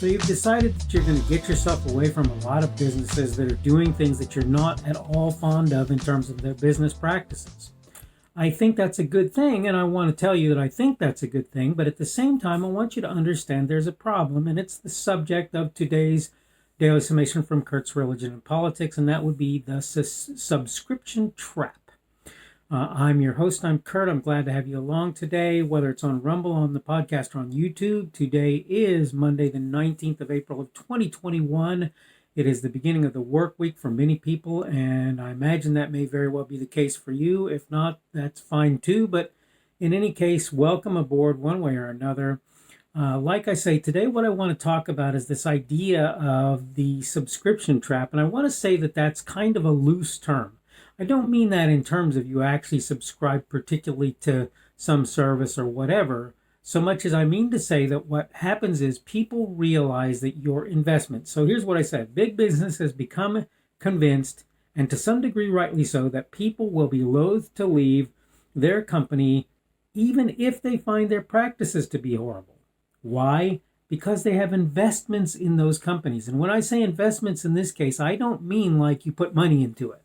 So you've decided that you're going to get yourself away from a lot of businesses that are doing things that you're not at all fond of in terms of their business practices. I think that's a good thing, and I want to tell you that I think that's a good thing, but at the same time, I want you to understand there's a problem, and it's the subject of today's Daily Summation from Kurt's Religion and Politics, and that would be the subscription trap. I'm your host. I'm Kurt. I'm glad to have you along today, whether it's on Rumble, on the podcast, or on YouTube. Today is Monday, the 19th of April of 2021. It is the beginning of the work week for many people, and I imagine that may very well be the case for you. If not, that's fine too. But in any case, welcome aboard one way or another. Like I say, today what I want to talk about is this idea of the subscription trap, and I want to say that that's kind of a loose term. I don't mean that in terms of you actually subscribe particularly to some service or whatever, so much as I mean to say that what happens is people realize that your investment. So here's what I said. Big business has become convinced, and to some degree rightly so, that people will be loath to leave their company even if they find their practices to be horrible. Why? Because they have investments in those companies. And when I say investments in this case, I don't mean like you put money into it.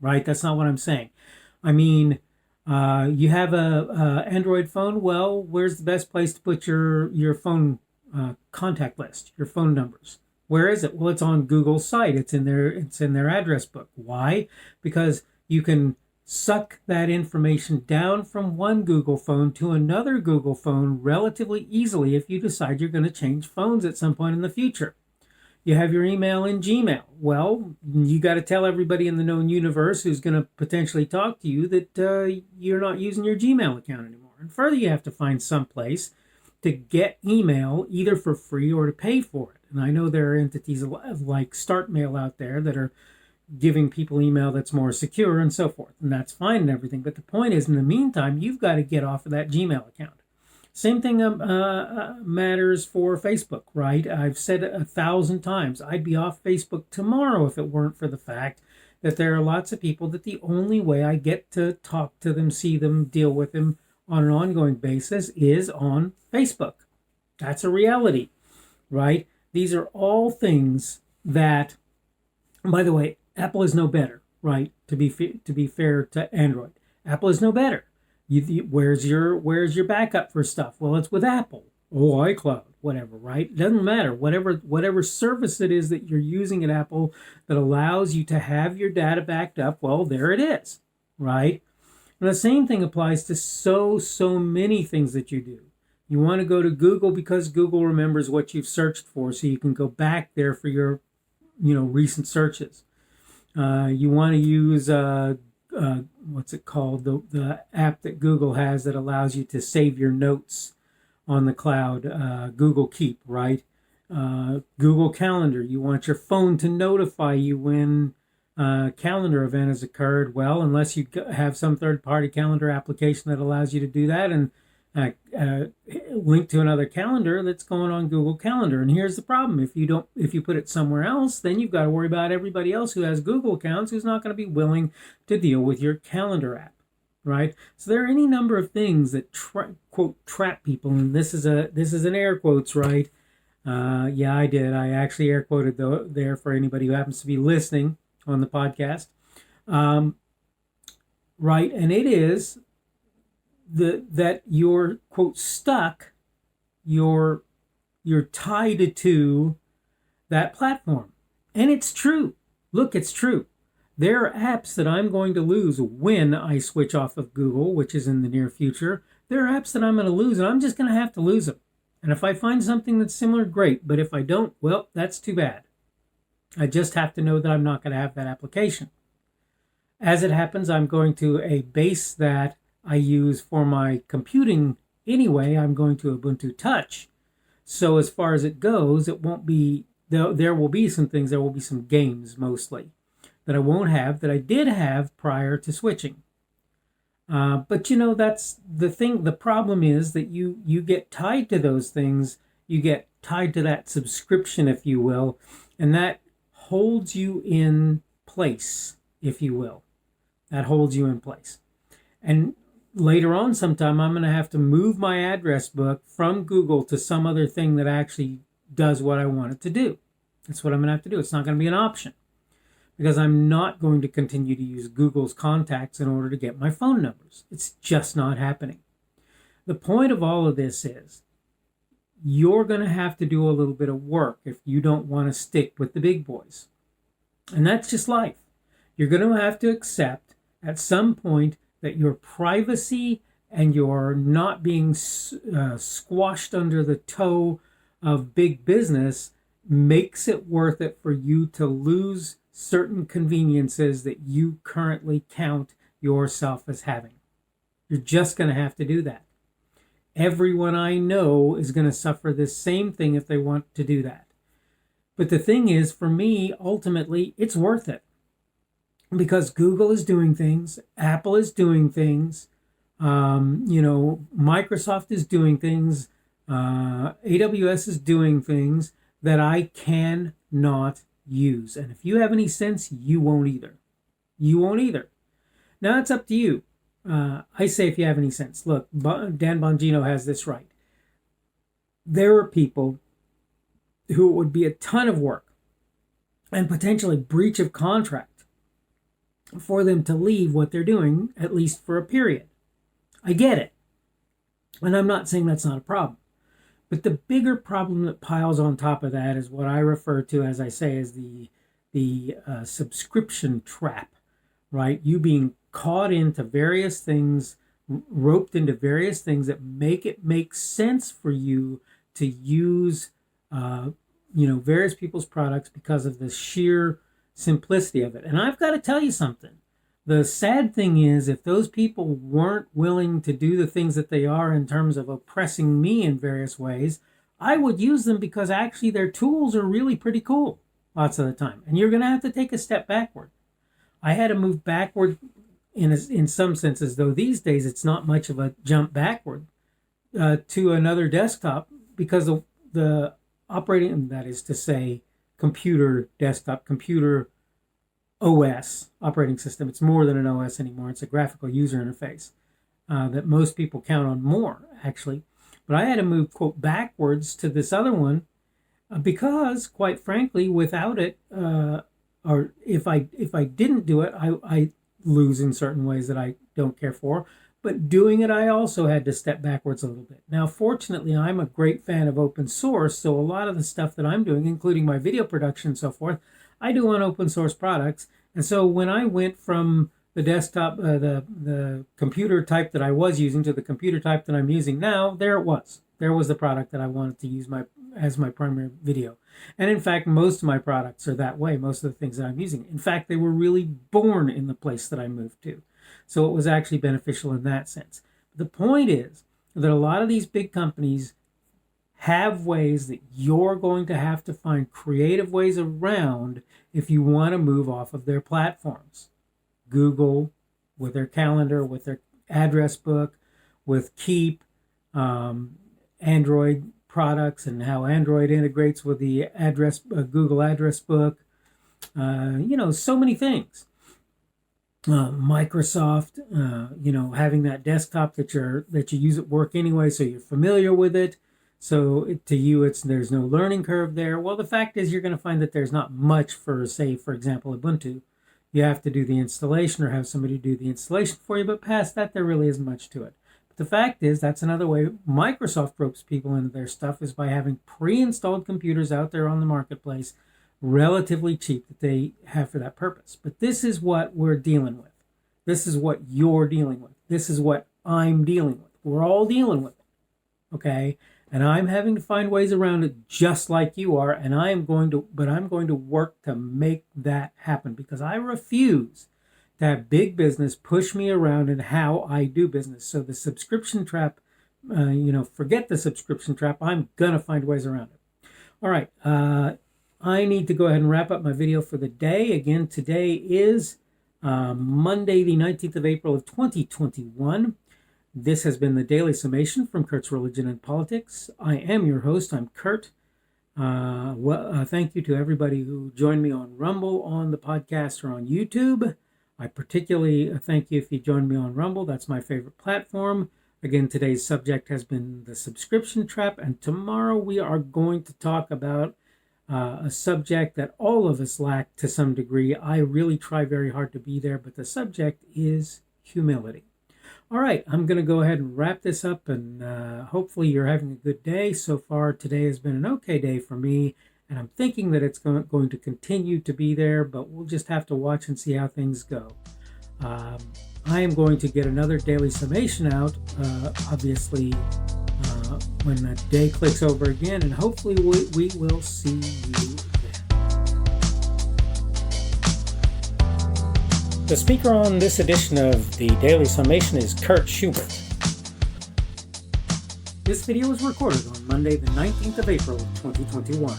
Right? That's not what I'm saying. I mean, you have a Android phone. Well, where's the best place to put your phone contact list, your phone numbers? Where is it? Well, it's on Google's site. It's in their address book. Why? Because you can suck that information down from one Google phone to another Google phone relatively easily if you decide you're going to change phones at some point in the future. You have your email in Gmail. Well, you got to tell everybody in the known universe who's going to potentially talk to you that you're not using your Gmail account anymore. And further, you have to find some place to get email either for free or to pay for it. And I know there are entities like StartMail out there that are giving people email that's more secure and so forth. And that's fine and everything. But the point is, in the meantime, you've got to get off of that Gmail account. Same thing matters for Facebook, right? I've said it 1,000 times. I'd be off Facebook tomorrow if it weren't for the fact that there are lots of people that the only way I get to talk to them, see them, deal with them on an ongoing basis is on Facebook. That's a reality, right? These are all things that, by the way, Apple is no better, right? To be fair to Android, Apple is no better. Where's your backup for stuff? Well, it's with Apple. Oh, iCloud, whatever, right? It doesn't matter. Whatever service it is that you're using at Apple that allows you to have your data backed up, well, there it is, right? And the same thing applies to so many things that you do. You want to go to Google because Google remembers what you've searched for, so you can go back there for your, recent searches. You want to use what's it called? The app that Google has that allows you to save your notes on the cloud, Google Keep, right? Google Calendar. You want your phone to notify you when a calendar event has occurred. Well, unless you have some third-party calendar application that allows you to do that and link to another calendar that's going on Google Calendar. And here's the problem. If you put it somewhere else, then you've got to worry about everybody else who has Google accounts who's not going to be willing to deal with your calendar app, right? So there are any number of things that quote trap people, and this is an air quotes, right? Yeah, I did. I actually air quoted there for anybody who happens to be listening on the podcast. Right, and it is that you're quote stuck, you're tied to that platform. And it's true. Look, it's true. There are apps that I'm going to lose when I switch off of Google, which is in the near future. There are apps that I'm going to lose, and I'm just going to have to lose them. And if I find something that's similar, great. But if I don't, well, that's too bad. I just have to know that I'm not going to have that application. As it happens, I'm going to a base that I use for my computing anyway. I'm going to Ubuntu Touch. So as far as it goes, it won't be, there will be some things, there will be some games mostly that I won't have that I did have prior to switching. But that's the thing. The problem is that you get tied to those things. You get tied to that subscription, if you will, and that holds you in place, if you will. That holds you in place. And later on sometime, I'm going to have to move my address book from Google to some other thing that actually does what I want it to do. That's what I'm going to have to do. It's not going to be an option because I'm not going to continue to use Google's contacts in order to get my phone numbers. It's just not happening. The point of all of this is you're going to have to do a little bit of work if you don't want to stick with the big boys. And that's just life. You're going to have to accept at some point that your privacy and your not being squashed under the toe of big business makes it worth it for you to lose certain conveniences that you currently count yourself as having. You're just going to have to do that. Everyone I know is going to suffer this same thing if they want to do that. But the thing is, for me, ultimately, it's worth it. Because Google is doing things, Apple is doing things, Microsoft is doing things, AWS is doing things that I cannot use. And if you have any sense, you won't either. You won't either. Now it's up to you. I say if you have any sense. Look, Dan Bongino has this right. There are people who it would be a ton of work and potentially breach of contract for them to leave what they're doing, at least for a period. I get it. And I'm not saying that's not a problem. But the bigger problem that piles on top of that is what I refer to, as I say, as the subscription trap, right? You being caught into various things, roped into various things that make it make sense for you to use, various people's products because of the sheer simplicity of it. And I've got to tell you something. The sad thing is, if those people weren't willing to do the things that they are in terms of oppressing me in various ways, I would use them because actually their tools are really pretty cool lots of the time. And you're going to have to take a step backward. I had to move backward in some senses, though these days it's not much of a jump backward to another desktop because the operating, that is to say, computer desktop, computer OS, operating system. It's more than an OS anymore. It's a graphical user interface that most people count on more, actually. But I had to move, quote, backwards to this other one because, quite frankly, without it, or if I didn't do it, I lose in certain ways that I don't care for. But doing it, I also had to step backwards a little bit. Now, fortunately, I'm a great fan of open source, so a lot of the stuff that I'm doing, including my video production and so forth, I do on open source products. And so when I went from the desktop, the computer type that I was using to the computer type that I'm using now, there it was. There was the product that I wanted to use as my primary video. And in fact, most of my products are that way, most of the things that I'm using. In fact, they were really born in the place that I moved to. So it was actually beneficial in that sense. The point is that a lot of these big companies have ways that you're going to have to find creative ways around if you want to move off of their platforms. Google, with their calendar, with their address book, with Keep, Android products and how Android integrates with the address Google address book, so many things. Microsoft, having that desktop that you use at work anyway, so you're familiar with it. So to you, there's no learning curve there. Well, the fact is you're going to find that there's not much for, say, for example, Ubuntu. You have to do the installation or have somebody do the installation for you, but past that, there really isn't much to it. But the fact is, that's another way Microsoft ropes people into their stuff is by having pre-installed computers out there on the marketplace, relatively cheap, that they have for that purpose. But this is what we're dealing with. This is what you're dealing with. This is what I'm dealing with. We're all dealing with it. Okay? And I'm having to find ways around it just like you are, and I'm going to work to make that happen because I refuse to have big business push me around in how I do business. So the subscription trap, forget the subscription trap. I'm going to find ways around it. All right. I need to go ahead and wrap up my video for the day. Again, today is Monday, the 19th of April of 2021. This has been the Daily Summation from Kurt's Religion and Politics. I am your host. I'm Kurt. Thank you to everybody who joined me on Rumble, on the podcast, or on YouTube. I particularly thank you if you joined me on Rumble. That's my favorite platform. Again, today's subject has been the subscription trap, and tomorrow we are going to talk about a subject that all of us lack to some degree. I really try very hard to be there, but the subject is humility. All right, I'm going to go ahead and wrap this up, and hopefully you're having a good day. So far, today has been an okay day for me, and I'm thinking that it's going to continue to be there, but we'll just have to watch and see how things go. I am going to get another daily summation out, obviously, when that day clicks over again, and hopefully we will see you then. The speaker on this edition of the Daily Summation is Kurt Schubert. This video was recorded on Monday, the 19th of April of 2021.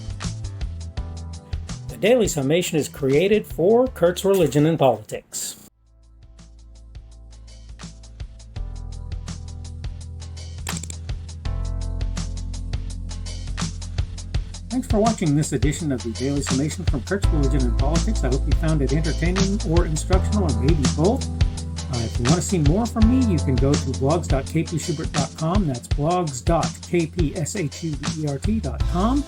The Daily Summation is created for Kurt's Religion and Politics. Thanks for watching this edition of the Daily Summation from Kurt's Religion and Politics. I hope you found it entertaining or instructional, or maybe both. If you want to see more from me, you can go to blogs.kpschubert.com. That's blogs.kpschubert.com.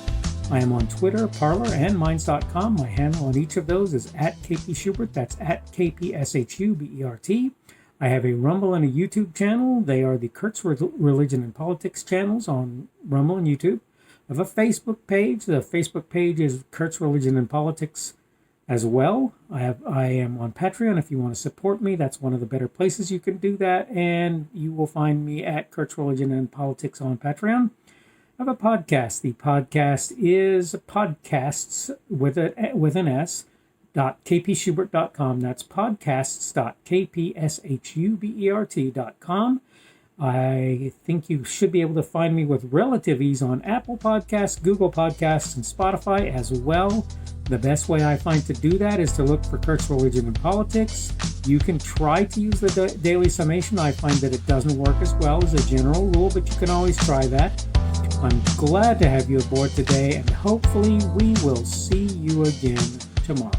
I am on Twitter, Parler, and Minds.com. My handle on each of those is @kpschubert. That's @kpschubert. I have a Rumble and a YouTube channel. They are the Kurt's Religion and Politics channels on Rumble and YouTube. I have a Facebook page. The Facebook page is Kurt's Religion and Politics as well. I am on Patreon. If you want to support me, that's one of the better places you can do that. And you will find me at Kurt's Religion and Politics on Patreon. I have a podcast. The podcast is podcasts with an S, .kpschubert.com. That's podcasts.kpschubert.com. I think you should be able to find me with relative ease on Apple Podcasts, Google Podcasts, and Spotify as well. The best way I find to do that is to look for Kurt's Religion and Politics. You can try to use the Daily Summation. I find that it doesn't work as well as a general rule, but you can always try that. I'm glad to have you aboard today, and hopefully we will see you again tomorrow.